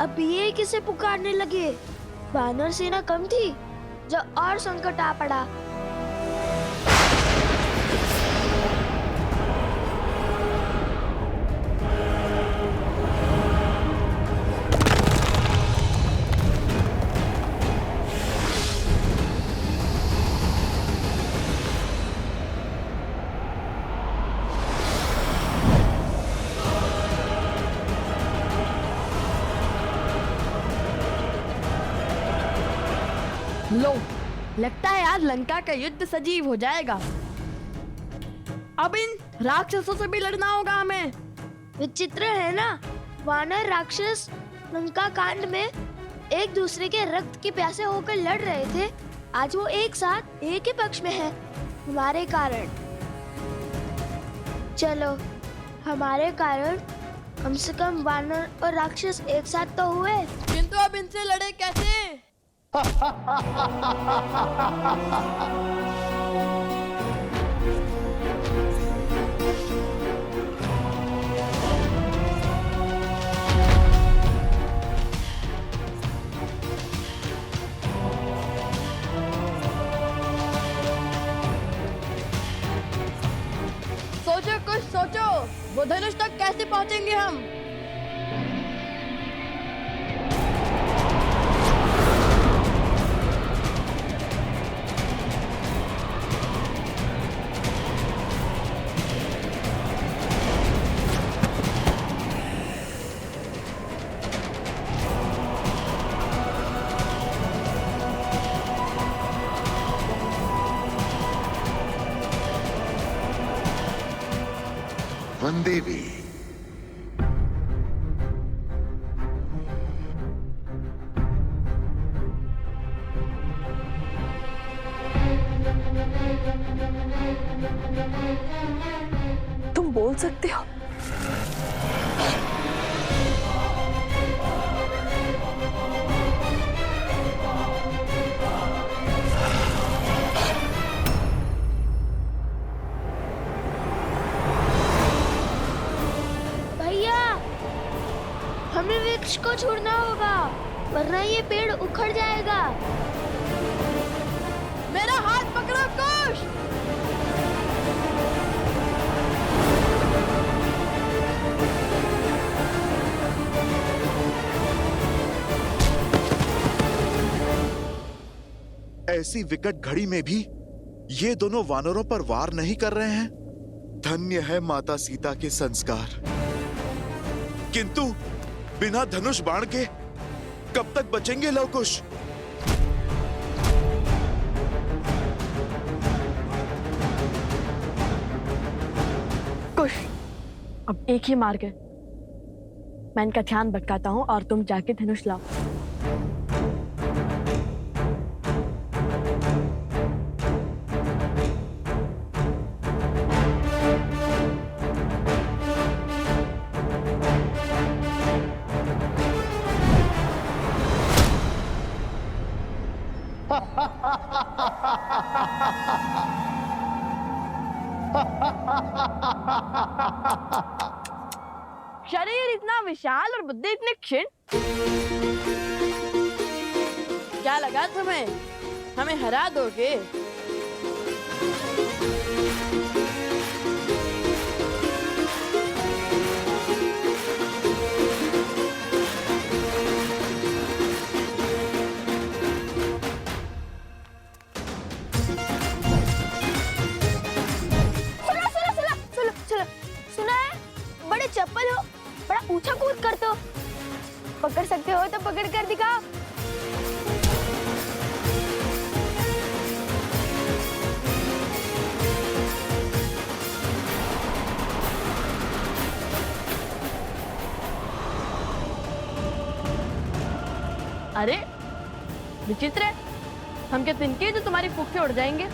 अब ये किसे पुकारने लगे? वानर सेना कम थी जो और संकट आ पड़ा। लो, लगता है आज लंका का युद्ध सजीव हो जाएगा। अब इन राक्षसों से भी लड़ना होगा हमें। विचित्र है ना, वानर राक्षस लंका कांड में एक दूसरे के रक्त की प्यासे होकर लड़ रहे थे। आज वो एक साथ एक ही पक्ष में है हमारे कारण। चलो, हमारे कारण कम से कम वानर और राक्षस एक साथ तो हुए। किंतु अब इनसे लड़े कैसे? सोचो, कुछ सोचो। वो धनुष तक कैसे पहुंचेंगे हम? वनदेवी, तुम बोल सकते हो? हमें वृक्ष को छोड़ना होगा, वरना ये पेड़ उखड़ जाएगा। मेरा हाथ पकड़ो कुश। ऐसी विकट घड़ी में भी ये दोनों वानरों पर वार नहीं कर रहे हैं। धन्य है माता सीता के संस्कार। किंतु बिना धनुष बाण के कब तक बचेंगे लवकुश? कुश, अब एक ही मार्ग है। मैं इनका ध्यान भटकाता हूँ और तुम जाके धनुष लाओ। शरीर इतना विशाल और बुद्धि इतनी क्षीण। क्या लगा तुम्हें हमें हरा दोगे? चप्पल हो, बड़ा ऊंचा कूद करते हो। पकड़ सकते हो तो पकड़ कर दिखाओ। अरे विचित्र है, हम क्या तिनके जो तुम्हारी फूंक से उड़ जाएंगे?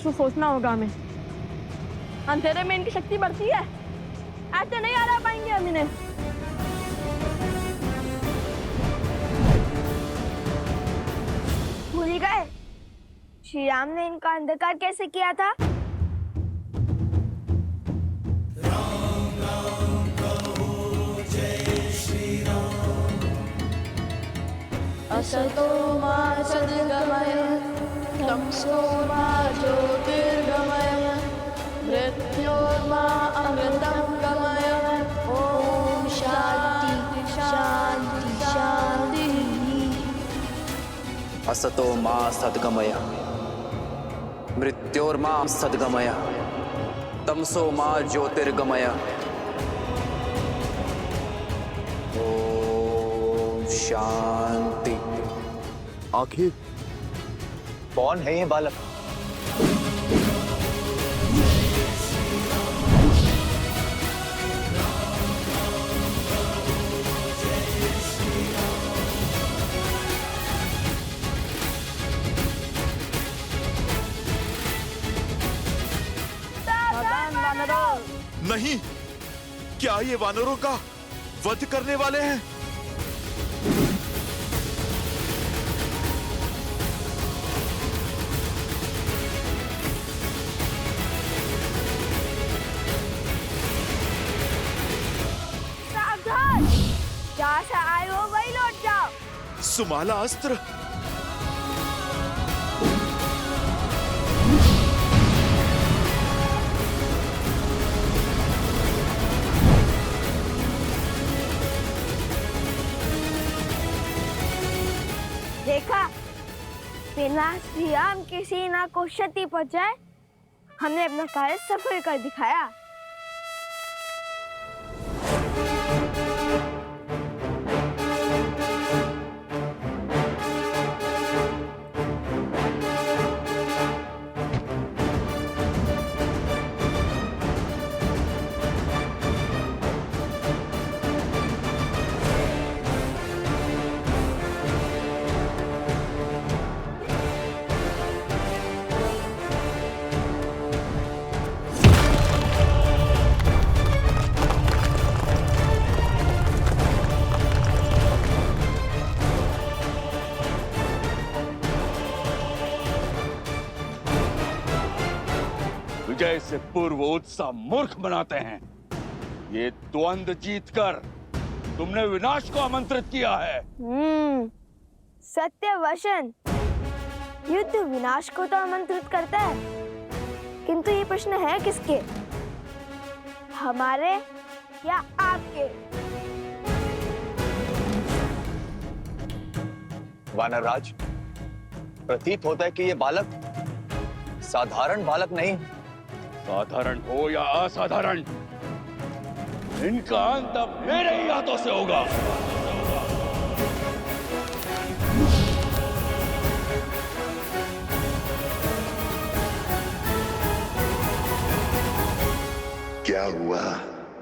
कुछ तो सोचना होगा हमें। अंधेरे में इनकी शक्ति बढ़ती है, ऐसे नहीं हरा पाएंगे हम इन्हें। भूल गए श्री राम ने इनका अंधकार कैसे किया था? असतो मा सद्गमय तमसो मा ज्योतिर्गमय मृत्योर्मा अमृतं गमय। ओम शांति शांति शांति। असतो मा सद्गमय मृत्योर्मा सद्गमय तमसो मा ज्योतिर्गमय। ओम शांति। आखिर कौन है ये बालक? नहीं, क्या ये वानरों का वध करने वाले हैं? सावधान, जहाँ से आए हो वही लौट जाओ। सुमाला अस्त्र। देखा, बिना श्री राम की सेना को क्षति पहुंचाए हमने अपना कार्य सफल कर दिखाया। विजय से पूर्व उत्साह मूर्ख बनाते हैं। ये द्वंद्व जीतकर तुमने विनाश को आमंत्रित किया है। सत्य वचन। युद्ध विनाश को तो आमंत्रित करता है, किंतु ये प्रश्न है किसके, हमारे या आपके? वानरराज, प्रतीत होता है कि ये बालक साधारण बालक नहीं। साधारण हो या असाधारण, इनका अंत अब मेरे ही हाथों से होगा। क्या हुआ?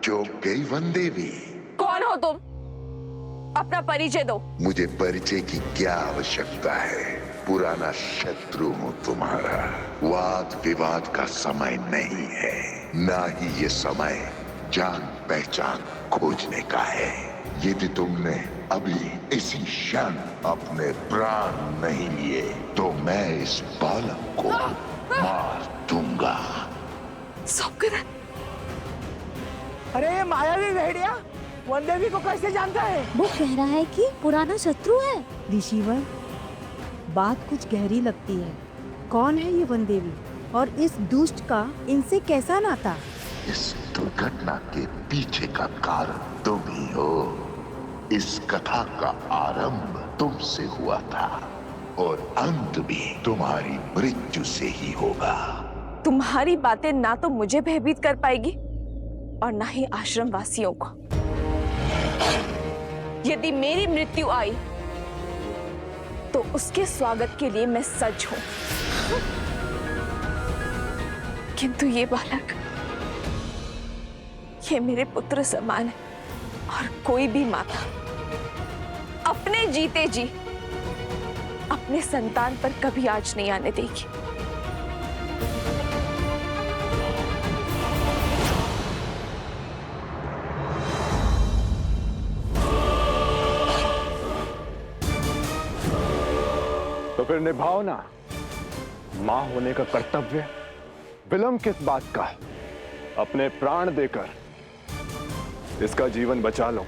चौंक गई वनदेवी? कौन हो तुम? अपना परिचय दो। मुझे परिचय की क्या आवश्यकता है? पुराना शत्रु हूं तुम्हारा। वाद विवाद का समय नहीं है, ना ही ये समय जान पहचान खोजने का है। यदि तुमने अभी इसी क्षण अपने प्राण नहीं लिए तो मैं इस बालक को मार दूंगा। सौंकरन, अरे ये मायावी भेड़िया वनदेवी को कैसे जानता है? वो कह रहा है कि पुराना शत्रु है। ऋषिवर, बात कुछ गहरी लगती है। कौन है ये वनदेवी और इस दुष्ट का इनसे कैसा नाता? इस दुर्घटना के पीछे का कारण तुम ही हो। इस कथा का आरंभ तुमसे हुआ था और अंत भी तुम्हारी मृत्यु से ही होगा। तुम्हारी बातें ना तो मुझे भयभीत कर पाएगी और ना ही आश्रम वासियों को। यदि मेरी मृत्यु आई तो उसके स्वागत के लिए मैं सज्ज हूं, किंतु ये बालक, ये मेरे पुत्र समान है और कोई भी माता अपने जीते जी अपने संतान पर कभी आँच नहीं आने देगी। फिर निभाओ ना मां होने का कर्तव्य। विलंब किस बात का? अपने प्राण देकर इसका जीवन बचा लो।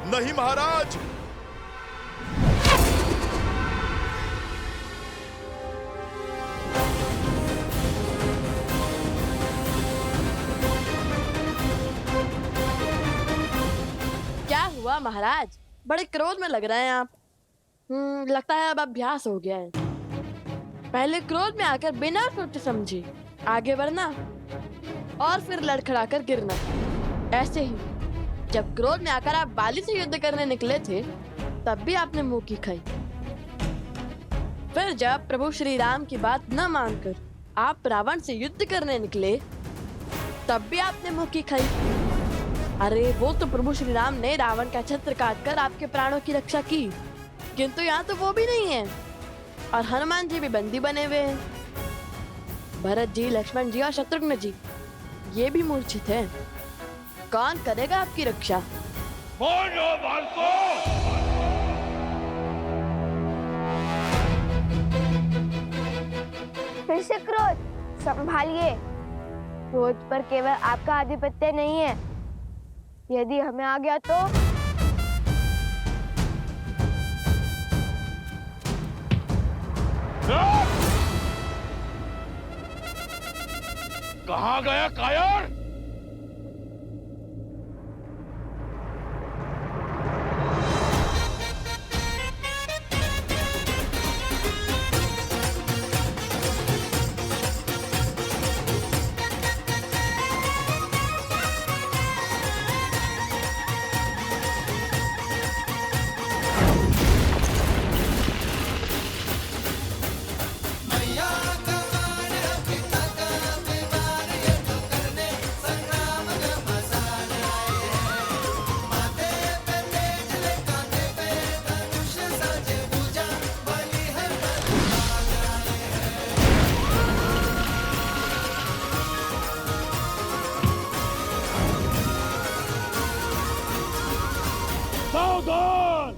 नहीं महाराज, क्या हुआ महाराज? बड़े क्रोध में लग रहे हैं आप। लगता है अब अभ्यास हो गया है। पहले क्रोध में आकर बिना सोचे समझे आगे बढ़ना और फिर लड़खड़ाकर गिरना। ऐसे ही जब क्रोध में आकर आप बाली से युद्ध करने निकले थे तब भी आपने मुंह की खाई। फिर जब प्रभु श्री राम की बात न मानकर आप रावण से युद्ध करने निकले तब भी आपने मुंह की खाई। अरे वो तो प्रभु श्री राम ने रावण का छत्र काटकर आपके प्राणों की रक्षा की, किंतु यहाँ तो वो भी नहीं है और हनुमान जी भी बंदी बने हुए हैं। भरत जी, लक्ष्मण जी और शत्रुघ्न जी ये भी मूर्छित हैं। कौन करेगा आपकी रक्षा? बोलो बालको! फिर से क्रोध संभालिए। क्रोध पर केवल आपका आधिपत्य नहीं है, यदि हमें आ गया तो कहाँ गया कायर? सावधान!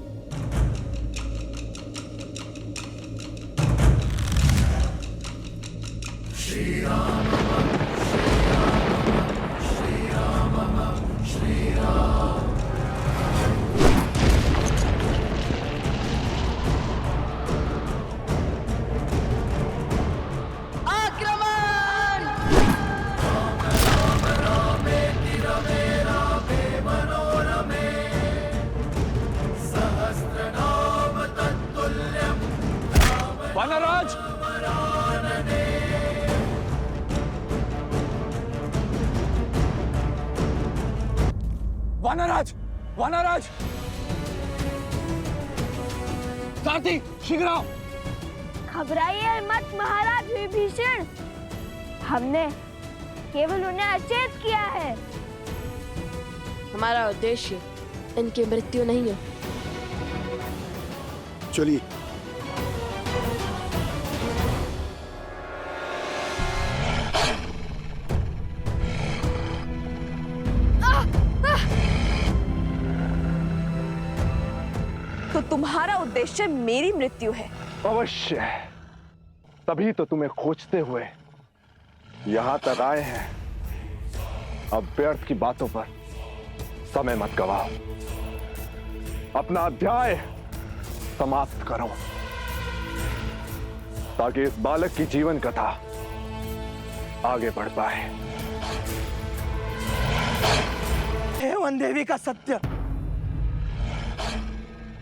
वानराज! वानराज! वानराज! सारथी, शीघ्र आओ! घबराइए मत महाराज विभीषण, हमने केवल उन्हें अचेत किया है। हमारा उद्देश्य इनकी मृत्यु नहीं है। चलिए। तो तुम्हारा उद्देश्य मेरी मृत्यु है? अवश्य, तभी तो तुम्हें खोजते हुए यहां तक आए हैं। अब व्यर्थ की बातों पर समय मत गवाओ, अपना अध्याय समाप्त करो ताकि इस बालक की जीवन कथा आगे बढ़ पाए। हे वन देवी का सत्य,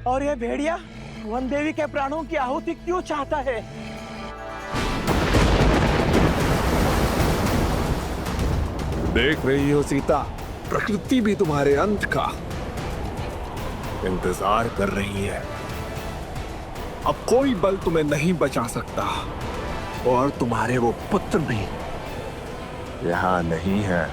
और ये भेड़िया वन देवी के प्राणों की आहुति क्यों चाहता है? देख रही हो सीता, प्रकृति भी तुम्हारे अंत का इंतजार कर रही है। अब कोई बल तुम्हें नहीं बचा सकता और तुम्हारे वो पुत्र भी यहां नहीं है।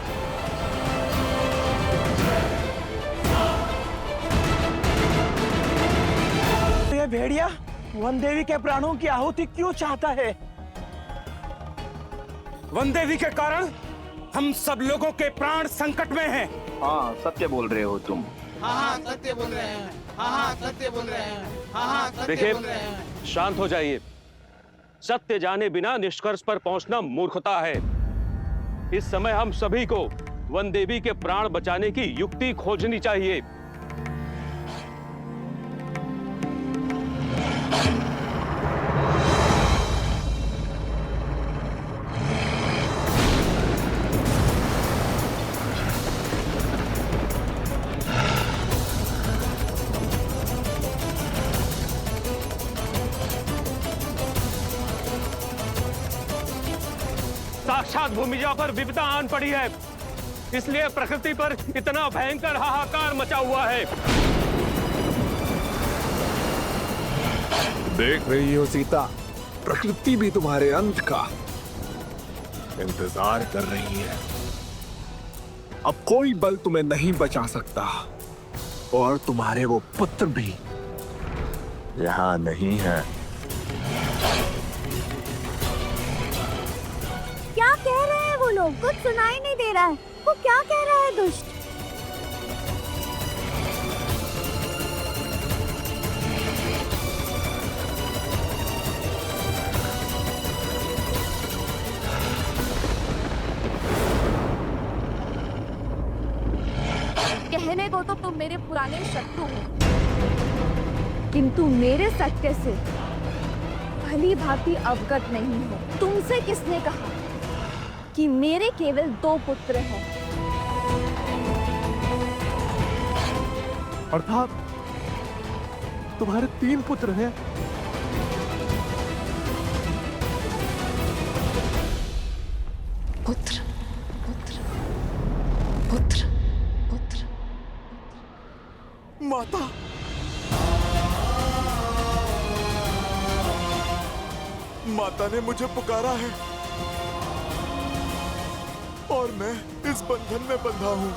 ये भेड़िया वन देवी के प्राणों की आहुति क्यों चाहता है? वन देवी के कारण हम सब लोगों के प्राण संकट में हैं। हाँ, सत्य बोल रहे हो तुम। हाँ सत्य बोल रहे हैं। हाँ सत्य बोल रहे हैं। हाँ देखिए, शांत हो जाइए। सत्य जाने बिना निष्कर्ष पर पहुंचना मूर्खता है। इस समय हम सभी को वन देवी के प्राण बचाने की युक्ति खोजनी चाहिए। साक्षात भूमिजा पर विपदा आन पड़ी है, इसलिए प्रकृति पर इतना भयंकर हाहाकार मचा हुआ है। देख रही हो सीता, प्रकृति भी तुम्हारे अंत का इंतजार कर रही है। अब कोई बल तुम्हें नहीं बचा सकता और तुम्हारे वो पुत्र भी यहां नहीं है। क्या कह रहे हैं वो लोग? कुछ सुनाई नहीं दे रहा है। वो क्या कह रहा है दुष्ट? कहने को तो तुम मेरे पुराने शत्रु हो, किंतु मेरे सत्य से भली भांति अवगत नहीं हो। तुमसे किसने कहा कि मेरे केवल 2 पुत्र हैं? अर्थात तुम्हारे 3 पुत्र हैं। पुत्र पुत्र पुत्र पुत्र। माता, माता ने मुझे पुकारा है और मैं इस बंधन में बंधा हूं।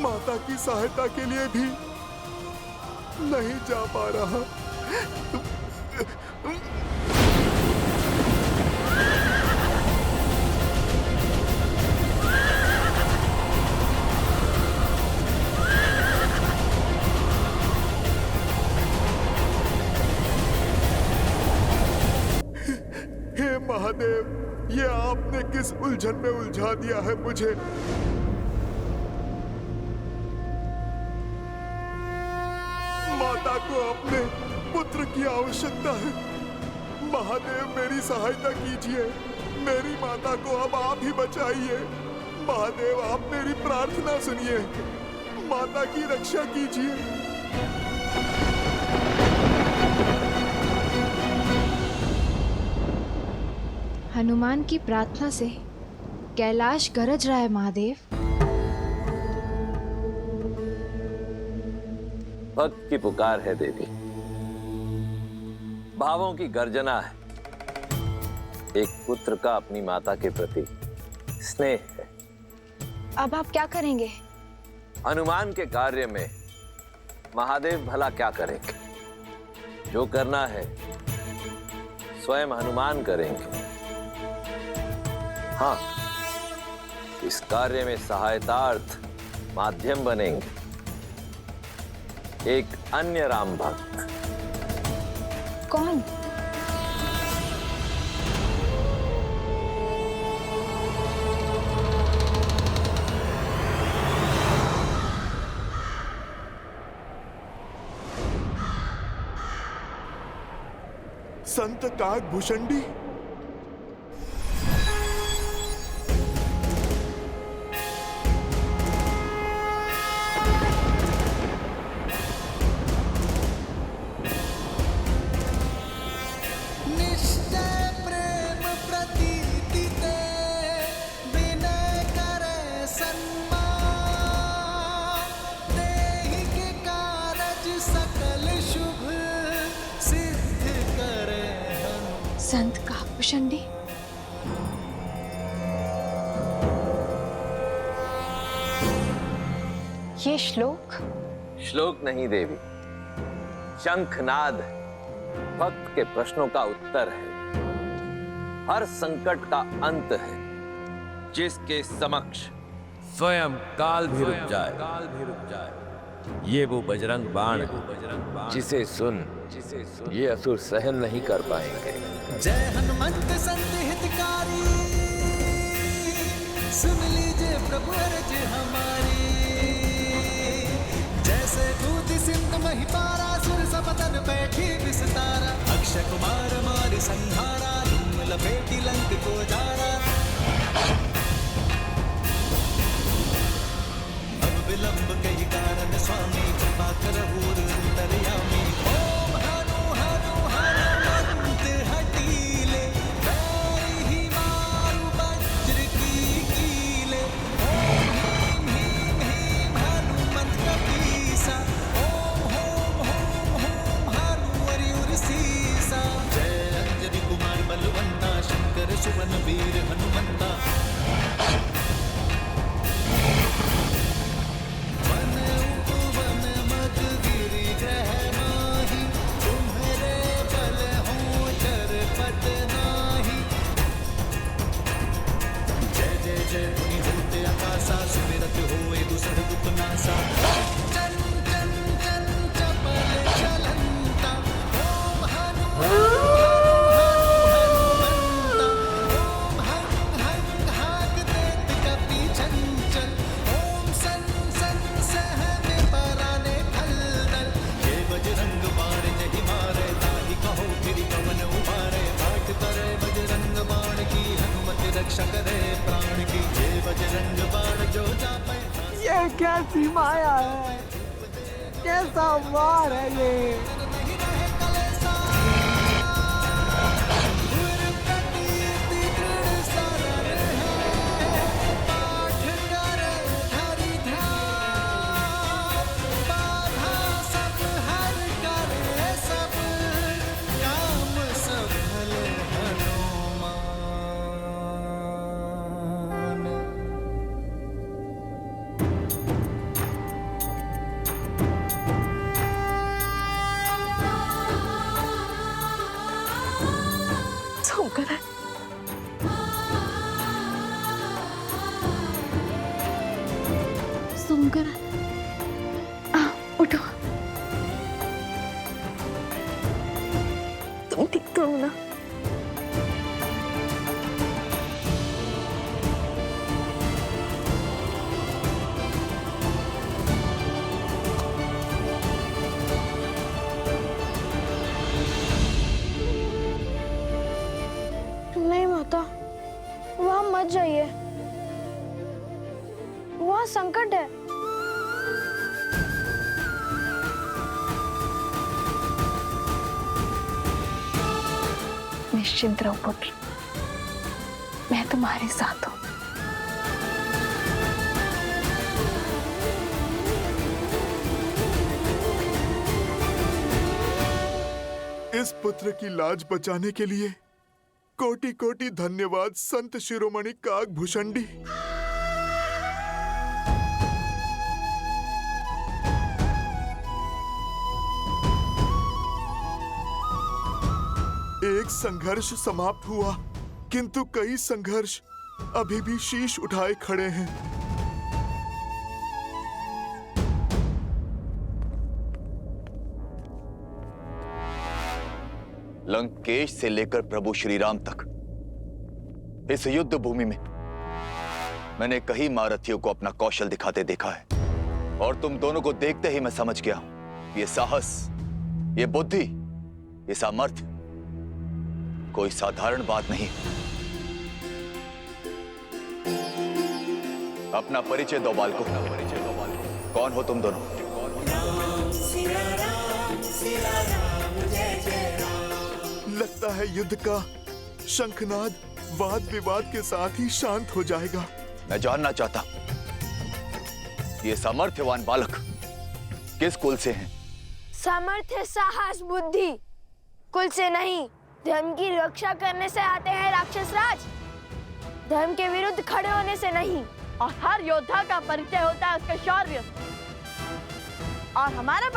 माता की सहायता के लिए भी नहीं जा पा रहा। हे महादेव, ये आपने किस उलझन में उलझा दिया है मुझे। माता को अपने पुत्र की आवश्यकता है। महादेव, मेरी सहायता कीजिए। मेरी माता को अब आप ही बचाइए। महादेव, आप मेरी प्रार्थना सुनिए। माता की रक्षा कीजिए। हनुमान की प्रार्थना से कैलाश गरज रहा है महादेव। भक्त की पुकार है देवी, भावों की गर्जना है। एक पुत्र का अपनी माता के प्रति स्नेह है। अब आप क्या करेंगे? हनुमान के कार्य में महादेव भला क्या करेंगे? जो करना है स्वयं हनुमान करेंगे। हाँ, इस कार्य में सहायतार्थ माध्यम बनेंगे एक अन्य राम भक्त। कौन? संत काकभूषणी। संत काकभूषणी, ये श्लोक नहीं देवी, शंखनाद भक्त के प्रश्नों का उत्तर है, हर संकट का अंत है, जिसके समक्ष स्वयं काल भी रुक जाए। ये वो बजरंग बाण है जिसे सुन ये असुर सहन नहीं कर पाएंगे। जय हनुमंत संत हितकारी, सुन लीजिए प्रभु अर्ज हमारी। जैसे कूद सिंध महिपारा, सुर सपतन बैठी विस्तारा। अक्षय कुमार मार संहारा, धूम लपेटी लंक को जारा। अब विलंब कई कारण स्वामी, कृपा करहु अंतर्यामी। ओम हनु हनु हनुमंत हटीले, पैर ही मारु वज्र की कीले। ओम ह्रीं ह्रीं हनुमंत कपीसा, ओम होम होम होम हनु हरिउर सीसा। जय अंजनी कुमार बलवंता, शंकर सुवन वीर हनुमंता। जय मुनि होते आकाशा, सुमिरत होए दुसर दुख नासा। चन चन चन चपल चलंता, ओम हनु हनुमंता। ओम हं हं हाग देत कपि चंचल। ओम सन सन सहने पराने खलदल। ये बजरंग बाण जहि मारे, ताहि कहो फिर कवन उबारे। बाट करे बजरंग बाण की, हनुमत रक्षा करे प्राण की। जय बजरंग बाण जो जापै। ये कैसी माया है, कैसा वार है ये। सुंकर, उठो। तुम ठीक तो हो ना? नहीं माता, वहां मत जाइए, वहां संकट है। निश्चिंत रहो पुत्र, मैं तुम्हारे साथ हूँ। इस पुत्र की लाज बचाने के लिए कोटि कोटि धन्यवाद संत शिरोमणि काकभूषणी। एक संघर्ष समाप्त हुआ, किंतु कई संघर्ष अभी भी शीश उठाए खड़े हैं। लंकेश से लेकर प्रभु श्री राम तक इस युद्ध भूमि में मैंने कई महारथियों को अपना कौशल दिखाते देखा है, और तुम दोनों को देखते ही मैं समझ गया हूं, ये साहस, ये बुद्धि, ये सामर्थ्य कोई साधारण बात नहीं। अपना परिचय दो बालकों, कौन हो तुम दोनों? लगता है युद्ध का शंखनाद वाद विवाद के साथ ही शांत हो जाएगा। मैं जानना चाहता, ये सामर्थ्यवान बालक किस कुल से हैं? सामर्थ्य, साहस, बुद्धि कुल से नहीं, धर्म की रक्षा करने से आते हैं राक्षस राज, धर्म के विरुद्ध खड़े होने से नहीं। और हर योद्धा का परिचय होता है उसके शौर्य। और हमारा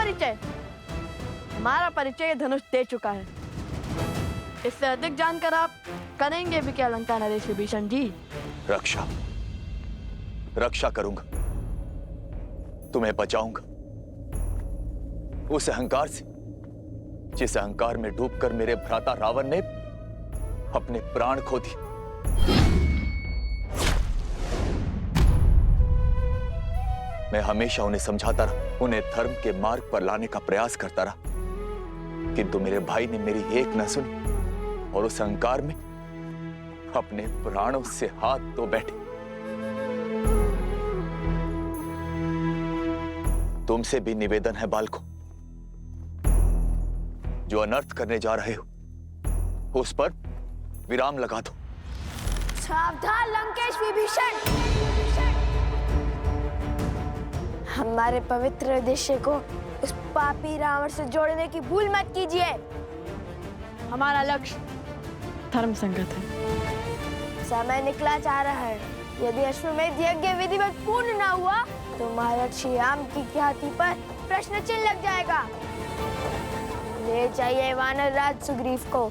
परिचय ये धनुष दे चुका है। इससे अधिक जानकर आप करेंगे भी क्या लंका नरेश विभीषण जी? रक्षा करूंगा, तुम्हें बचाऊंगा उस अहंकार से जिस अहंकार में डूबकर मेरे भ्राता रावण ने अपने प्राण खो दिए। मैं हमेशा उन्हें समझाता रहा, उन्हें धर्म के मार्ग पर लाने का प्रयास करता रहा, किंतु मेरे भाई ने मेरी एक न सुनी और उस अहंकार में अपने प्राणों से हाथ धो बैठे। तुमसे भी निवेदन है बालकों, जो अनर्थ करने जा रहे हो उस पर विराम लगा दो। सावधान लंकेश विभीषण, हमारे पवित्र उद्देश्य को उस पापी रावण से जोड़ने की भूल मत कीजिए। हमारा लक्ष्य धर्म संगत है। समय निकला जा रहा है, यदि अश्वमेध यज्ञ विधिवत पूर्ण न हुआ तो महाराज श्री राम की ख्याति पर प्रश्न चिन्ह लग जाएगा। ले जाइए वानर राज सुग्रीव को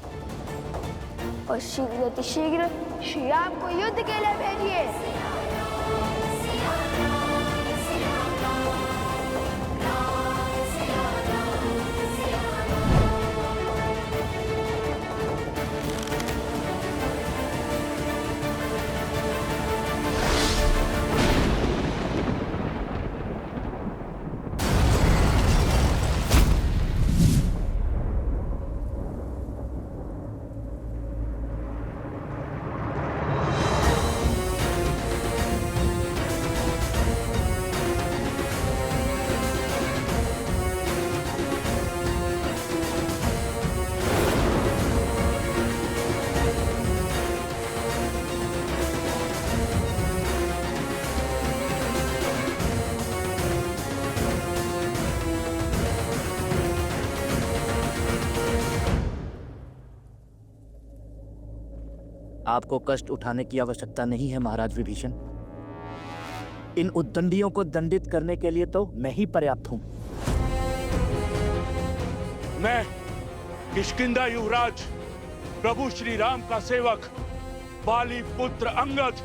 और शीघ्र श्री राम को युद्ध के लिए भेजिए। आपको कष्ट उठाने की आवश्यकता नहीं है महाराज विभीषण। इन उद्दंडियों को दंडित करने के लिए तो मैं ही पर्याप्त हूं। मैं किष्किंधा युवराज प्रभु श्री राम का सेवक बाली पुत्र अंगद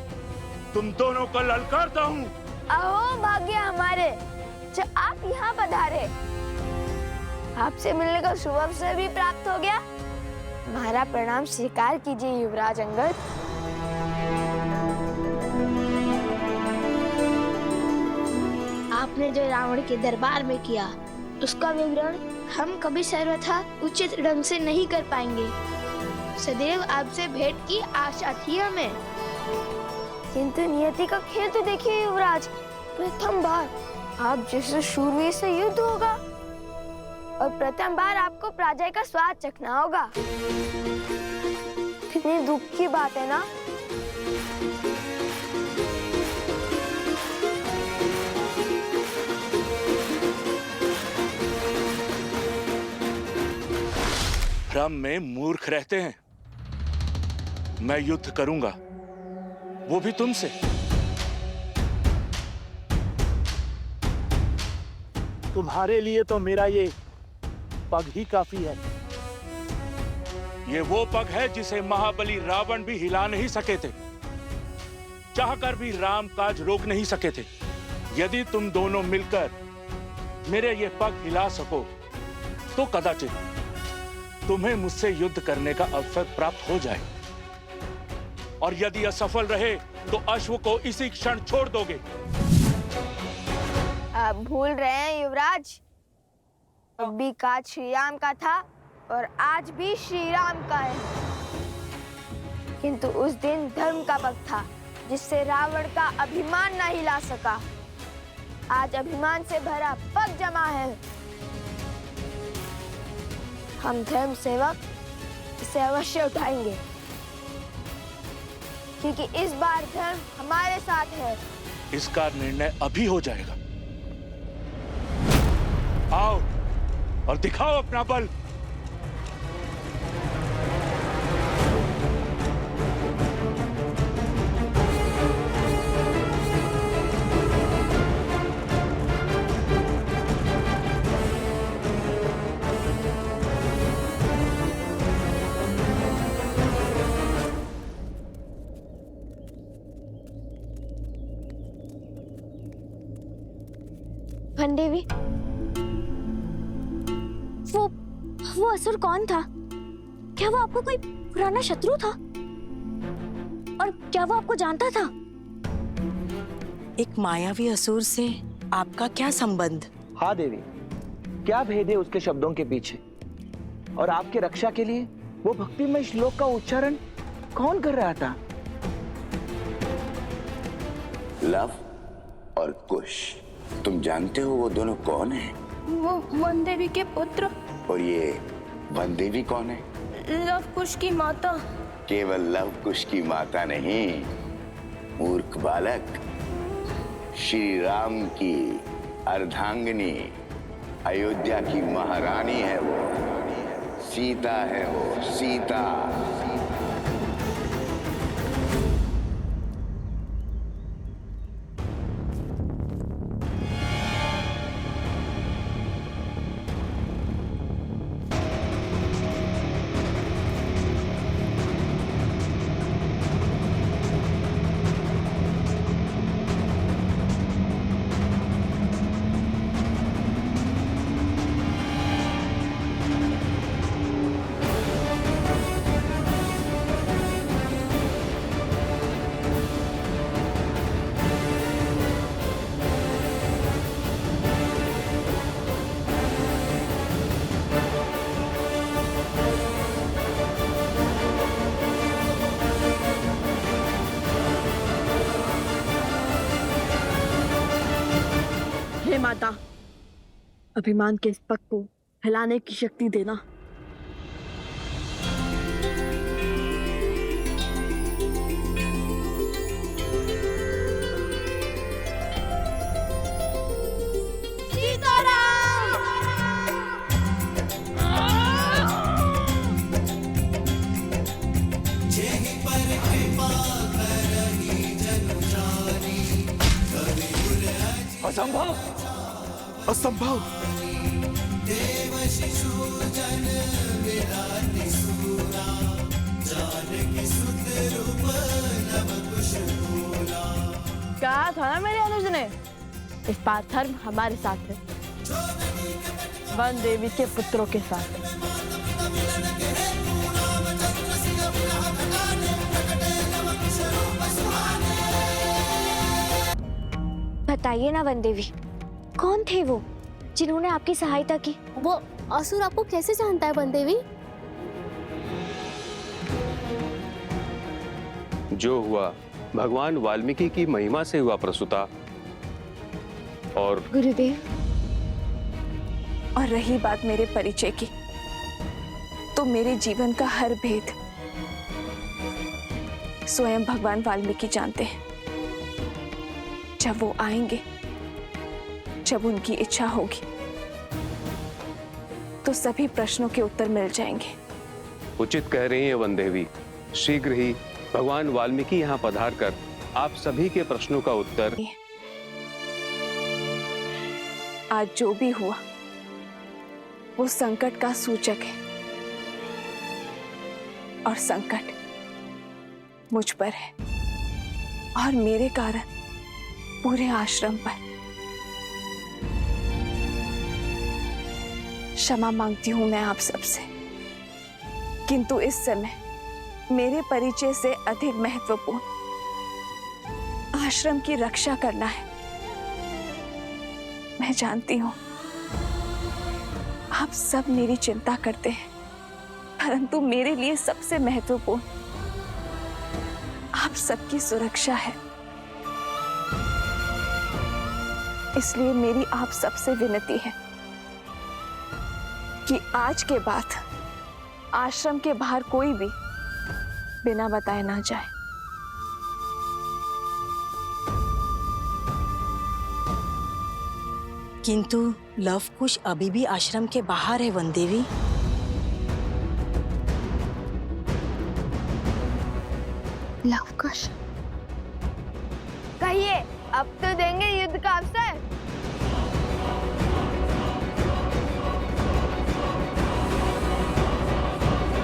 तुम दोनों को ललकारता हूँ। अहो भाग्य हमारे जो आप यहाँ पधारे, आपसे मिलने का शुभ अवसर भी प्राप्त हो गया। हमारा प्रणाम स्वीकार कीजिए युवराज अंगद। आपने जो रावण के दरबार में किया उसका विवरण हम कभी सर्वथा उचित ढंग से नहीं कर पाएंगे। सदैव आपसे भेंट की आशा थी हमें, किंतु नियति का खेल तो देखिए युवराज, प्रथम बार आप जैसे शूरवीर से युद्ध होगा और प्रथम बार आपको पराजय का स्वाद चखना होगा। कितनी दुख की बात है ना। भ्रम में मूर्ख रहते हैं। मैं युद्ध करूंगा, वो भी तुमसे। तुम्हारे लिए तो मेरा ये पग ही काफी है। ये वो पग है जिसे महाबली रावण भी हिला नहीं सके थे, चाहकर भी राम काज रोक नहीं सके थे। यदि तुम दोनों मिलकर मेरे ये पग हिला सको तो कदाचित तुम्हें मुझसे युद्ध करने का अवसर प्राप्त हो जाए, और यदि असफल रहे तो अश्व को इसी क्षण छोड़ दोगे। आप भूल रहे हैं युवराज, अब भी काज श्री राम का था और आज भी श्री राम का है, किंतु उस दिन धर्म का पग था जिससे रावण का अभिमान न हिला सका। आज अभिमान से भरा पग जमा है। हम धर्म सेवक इसे अवश्य उठाएंगे, क्योंकि इस बार धर्म हमारे साथ है। इसका निर्णय अभी हो जाएगा। आओ और दिखाओ अपना बल। वन देवी, वो असुर कौन था? क्या वो आपको कोई पुराना शत्रु था? और क्या वो आपको जानता था? एक मायावी असुर से आपका क्या संबंध? हाँ देवी, क्या भेद है उसके शब्दों के पीछे? और आपके रक्षा के लिए वो भक्तिमय श्लोक का उच्चारण कौन कर रहा था? लव और कुश, तुम जानते हो वो दोनों कौन हैं? वो वन देवी के पुत्र। और ये वन देवी कौन है? लव कुश की माता। केवल लव कुश की माता नहीं, मूर्ख बालक, श्री राम की अर्धांगिनी, अयोध्या की महारानी है वो, सीता है वो, सीता। हे माता, अभिमान के इस पग को हिलाने की शक्ति देना। असंभव, असंभव। कहा था ना मेरे अनुज ने, इस बार धर्म हमारे साथ है, वन देवी के पुत्रों के साथ। बताइए ना वन देवी, कौन थे वो जिन्होंने आपकी सहायता की? वो असुर आपको कैसे जानता है वन देवी? जो हुआ भगवान वाल्मीकि की महिमा से हुआ प्रसूता। और गुरुदेव, और रही बात मेरे परिचय की, तो मेरे जीवन का हर भेद स्वयं भगवान वाल्मीकि जानते हैं। जब वो आएंगे, जब उनकी इच्छा होगी, तो सभी प्रश्नों के उत्तर मिल जाएंगे। उचित कह रही है वन देवी, शीघ्र ही भगवान वाल्मीकि यहाँ पधार कर आप सभी के प्रश्नों का उत्तर। आज जो भी हुआ वो संकट का सूचक है, और संकट मुझ पर है, और मेरे कारण पूरे आश्रम पर। क्षमा मांगती हूं मैं आप सबसे, किंतु इस समय मेरे परिचय से अधिक महत्वपूर्ण आश्रम की रक्षा करना है। मैं जानती हूं आप सब मेरी चिंता करते हैं, परंतु मेरे लिए सबसे महत्वपूर्ण आप सबकी सुरक्षा है। इसलिए मेरी आप सबसे विनती है कि आज के बाद आश्रम के बाहर कोई भी बिना बताए ना जाए। किंतु लव कुश अभी भी आश्रम के बाहर है वन देवी। लव कुश, कहिए, अब तो देंगे युद्ध का अवसर।